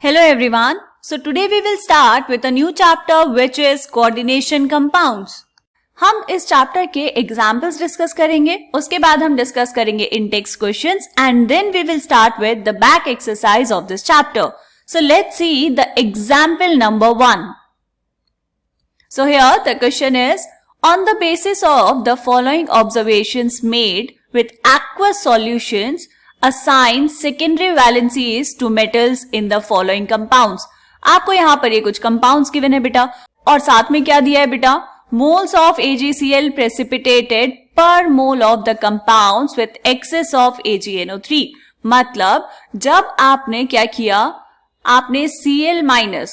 Hello everyone. So today we will start with a new chapter which is coordination compounds. हम इस chapter के examples discuss करेंगे, उसके बाद हम डिस्कस करेंगे इन text questions and then we will start with the back exercise of this chapter. So let's see the example number 1. So here the question is, on the basis of the following observations made with aqueous solutions, assign secondary valencies to metals in the following compounds. आपको यहाँ पर ये कुछ compounds given है बेटा, और साथ में क्या दिया है बेटा, moles of AgCl precipitated per mole of the compounds with excess of AgNO3. मतलब जब आपने क्या किया, आपने Cl-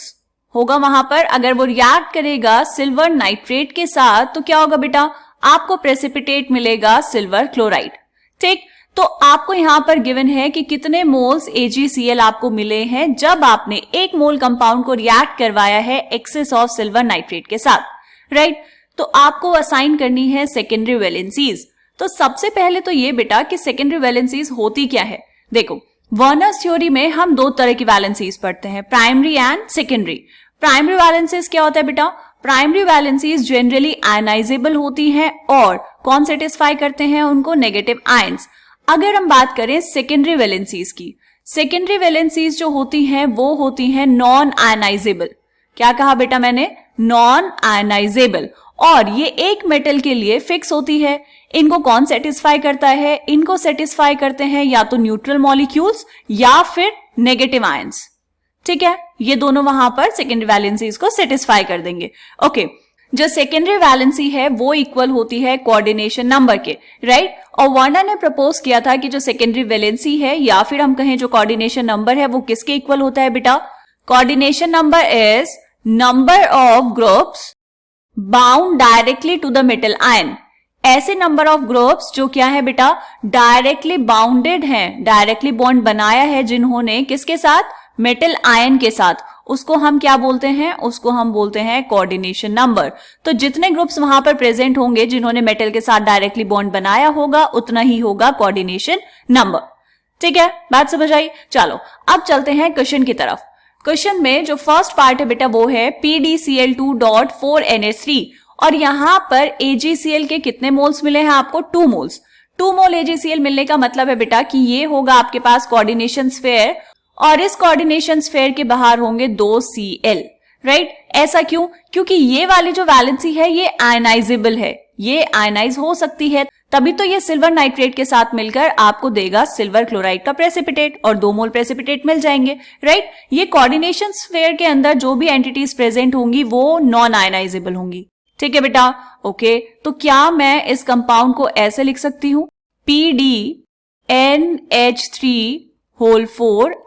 होगा वहां पर, अगर वो रिएक्ट करेगा सिल्वर नाइट्रेट के साथ तो क्या होगा बेटा, आपको प्रेसिपिटेट मिलेगा सिल्वर क्लोराइड. ठीक, तो आपको यहां पर गिवन है कि कितने मोल्स AgCl आपको मिले हैं जब आपने एक मोल कंपाउंड को रिएक्ट करवाया है एक्सेस ऑफ सिल्वर नाइट्रेट के साथ. राइट, तो आपको असाइन करनी है सेकेंडरी वैलेंसीज. तो सबसे पहले तो ये बेटा कि सेकेंडरी वैलेंसीज होती क्या है. देखो, वर्नर्स थ्योरी में हम दो तरह की वैलेंसीज पढ़ते हैं, primary and secondary. Primary valencies क्या होता है बेटा, प्राइमरी वैलेंसीज जनरली आयनाइजेबल होती हैं और कौन सेटिस्फाई करते हैं उनको, नेगेटिव आयंस. अगर हम बात करें सेकेंडरी वैलेंसीज की, सेकेंडरी वैलेंसीज जो होती हैं वो होती हैं नॉन आयनाइजेबल. क्या कहा बेटा मैंने, नॉन आयनाइजेबल, और ये एक मेटल के लिए फिक्स होती है. इनको कौन सेटिस्फाई करता है, इनको सेटिस्फाई करते हैं या तो न्यूट्रल मॉलिक्यूल्स या फिर नेगेटिव आयंस. ठीक है, ये दोनों वहां पर सेकेंडरी वैलेंसीज को सेटिस्फाई कर देंगे. ओके, जो सेकेंडरी वैलेंसी है वो इक्वल होती है कोऑर्डिनेशन नंबर के. राइट, और वर्नर ने प्रपोज किया था कि जो सेकेंडरी वैलेंसी है या फिर हम कहें जो कोऑर्डिनेशन नंबर है वो किसके इक्वल होता है बेटा, coordination number is number of groups bound directly to the metal ion. ऐसे नंबर ऑफ ग्रुप्स जो क्या है बेटा, डायरेक्टली बाउंडेड हैं, डायरेक्टली बॉन्ड बनाया है जिन्होंने किसके साथ, मेटल आयन के साथ, उसको हम क्या बोलते हैं, उसको हम बोलते हैं कोऑर्डिनेशन नंबर. तो जितने ग्रुप्स वहां पर प्रेजेंट होंगे जिन्होंने मेटल के साथ डायरेक्टली बॉन्ड बनाया होगा उतना ही होगा कोऑर्डिनेशन नंबर. ठीक है, बात समझ आई. चलो अब चलते हैं क्वेश्चन की तरफ. क्वेश्चन में जो फर्स्ट पार्ट है बेटा वो है PdCl2.4NH3 और यहां पर AgCl के कितने मोल्स मिले हैं आपको, 2 मोल्स. 2 मोल AgCl मिलने का मतलब है बेटा कि ये होगा आपके पास कोऑर्डिनेशन स्फीयर और इस कोऑर्डिनेशन स्फीयर के बाहर होंगे 2 Cl. राइट, ऐसा क्यों, क्योंकि ये वाली जो वैलेंसी है ये आयनाइजेबल है, ये आयनाइज हो सकती है, तभी तो ये सिल्वर नाइट्रेट के साथ मिलकर आपको देगा सिल्वर क्लोराइड का प्रेसिपिटेट और 2 मोल प्रेसिपिटेट मिल जाएंगे. राइट, ये कोऑर्डिनेशन स्फीयर के अंदर जो भी एंटिटीज प्रेजेंट होंगी वो नॉन आयनाइजेबल होंगी. ठीक है बेटा. ओके, तो क्या मैं इस कंपाउंड को ऐसे लिख सकती हूं, PdNH3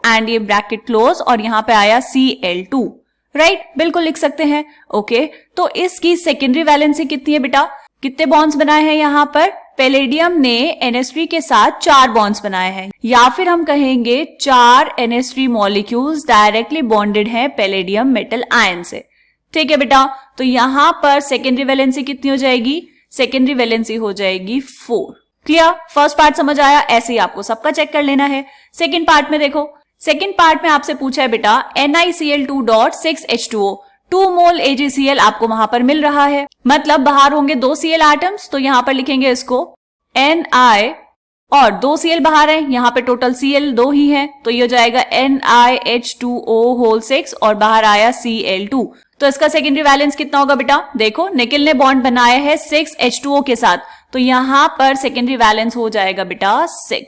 एंड ये ब्रैकेट क्लोज और यहां पे आया Cl2. राइट, बिल्कुल लिख सकते हैं. ओके, तो इसकी सेकेंडरी वैलेंसी कितनी है बेटा, कितने बॉन्ड्स बनाए हैं यहां पर, पैलेडियम ने NH3 के साथ 4 बॉन्ड्स बनाए हैं, या फिर हम कहेंगे 4 NH3 मॉलिक्यूल्स डायरेक्टली बॉन्डेड हैं पैलेडियम मेटल आयन से. ठीक है बेटा, तो यहां पर सेकेंडरी वैलेंसी कितनी हो जाएगी, सेकेंडरी वैलेंसी हो जाएगी 4. क्लियर, फर्स्ट पार्ट समझ आया, ऐसे ही आपको सबका चेक कर लेना है. सेकेंड पार्ट में देखो, सेकेंड पार्ट में आपसे पूछा है बेटा NiCl2.6H2O, 2 मोल AgCl आपको वहां पर मिल रहा है, मतलब बाहर होंगे 2 Cl एटम्स, तो यहां पर लिखेंगे इसको Ni और 2 Cl बाहर है, यहां पे टोटल Cl 2 ही है, तो ये हो जाएगा NiH2O6 और बाहर आया Cl2. तो इसका सेकेंडरी वैलेंस कितना होगा बेटा, देखो निकिल ने बॉन्ड बनाया है 6H2O के साथ, तो यहां पर सेकेंडरी वैलेंस हो जाएगा बेटा 6.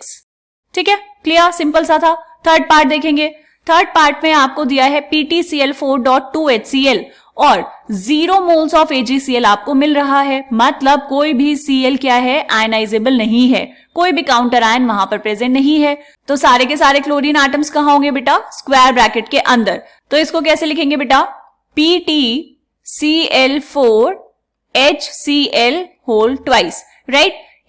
ठीक है, क्लियर, सिंपल सा था. थर्ड पार्ट देखेंगे. थर्ड पार्ट में आपको दिया है PtCl4.2HCl और 0 मोल्स ऑफ AgCl आपको मिल रहा है, मतलब कोई भी Cl क्या है, आयनाइजेबल नहीं है, कोई भी काउंटर आयन वहां पर प्रेजेंट नहीं है. तो सारे के सारे क्लोरीन एटम्स कहां होंगे बेटा, स्क्वायर ब्रैकेट के अंदर. तो इसको कैसे लिखेंगे बेटा, PtCl4HCl ट्वाइस.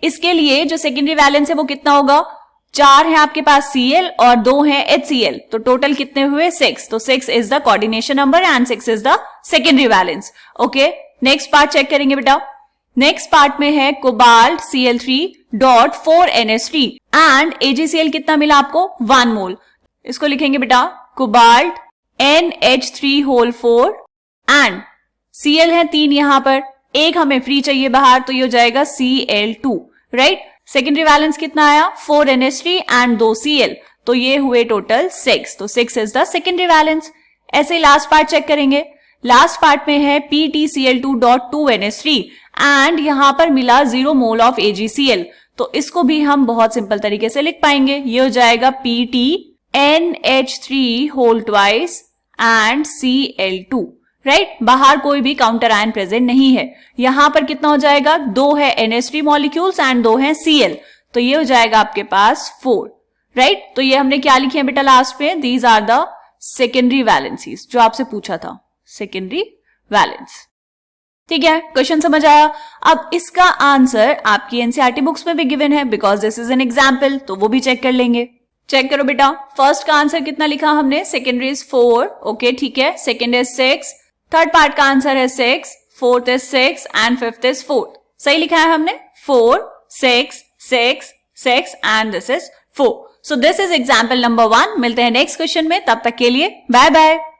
इसके लिए जो सेकेंडरी वैलेंस है वो कितना होगा, 4 है आपके पास Cl और 2 है HCl, तो टोटल कितने हुए, 6. तो 6 is the coordination number and 6 is the secondary valence. Okay, next part check करेंगे बेटा. नेक्स्ट पार्ट में है कोबाल्ट Cl3.4NH3 एंड AgCl कितना मिला आपको, 1 मोल. इसको लिखेंगे बेटा cobalt NH3 whole 4 and Cl है 3 यहां पर, एक हमें फ्री चाहिए बाहर तो ये हो जाएगा Cl2, राइट। सेकेंडरी वैलेंस कितना आया 4NH3 एंड 2 Cl, तो ये हुए टोटल 6, तो 6 इज द सेकेंडरी वैलेंस। ऐसे लास्ट पार्ट चेक करेंगे, लास्ट पार्ट में है PtCl2.2NH3 एंड यहां पर मिला 0 मोल ऑफ AgCl, तो इसको भी हम बहुत सिंपल तरीके से लिख पाएंगे, ये हो जाएगा PtNH3 whole twice and Cl2, right. बाहर कोई भी काउंटर आयन प्रेजेंट नहीं है। यहां पर कितना हो जाएगा, 2 है NH3 मॉलिक्यूल्स एंड 2 है Cl, तो ये हो जाएगा आपके पास 4, राइट। तो ये हमने क्या लिखे हैं बेटा लास्ट में, these are the secondary valencies, जो आपसे पूछा था, सेकेंडरी वैलेंस। ठीक है, क्वेश्चन समझ आया। अब इसका आंसर आपकी एनसीईआरटी बुक्स में भी गिवन है, because this is an example, तो वो भी चेक कर लेंगे। चेक करो बेटा, फर्स्ट का आंसर कितना लिखा हमने, सेकेंडरी इज 4, ओके ठीक है, सेकेंड इज 6, थर्ड पार्ट का आंसर है 6, fourth is 6 and fifth is 4, सही लिखा है हमने, 4 6 6 6 and this is 4। So this is example number 1। मिलते हैं नेक्स्ट क्वेश्चन में, तब तक के लिए बाय बाय।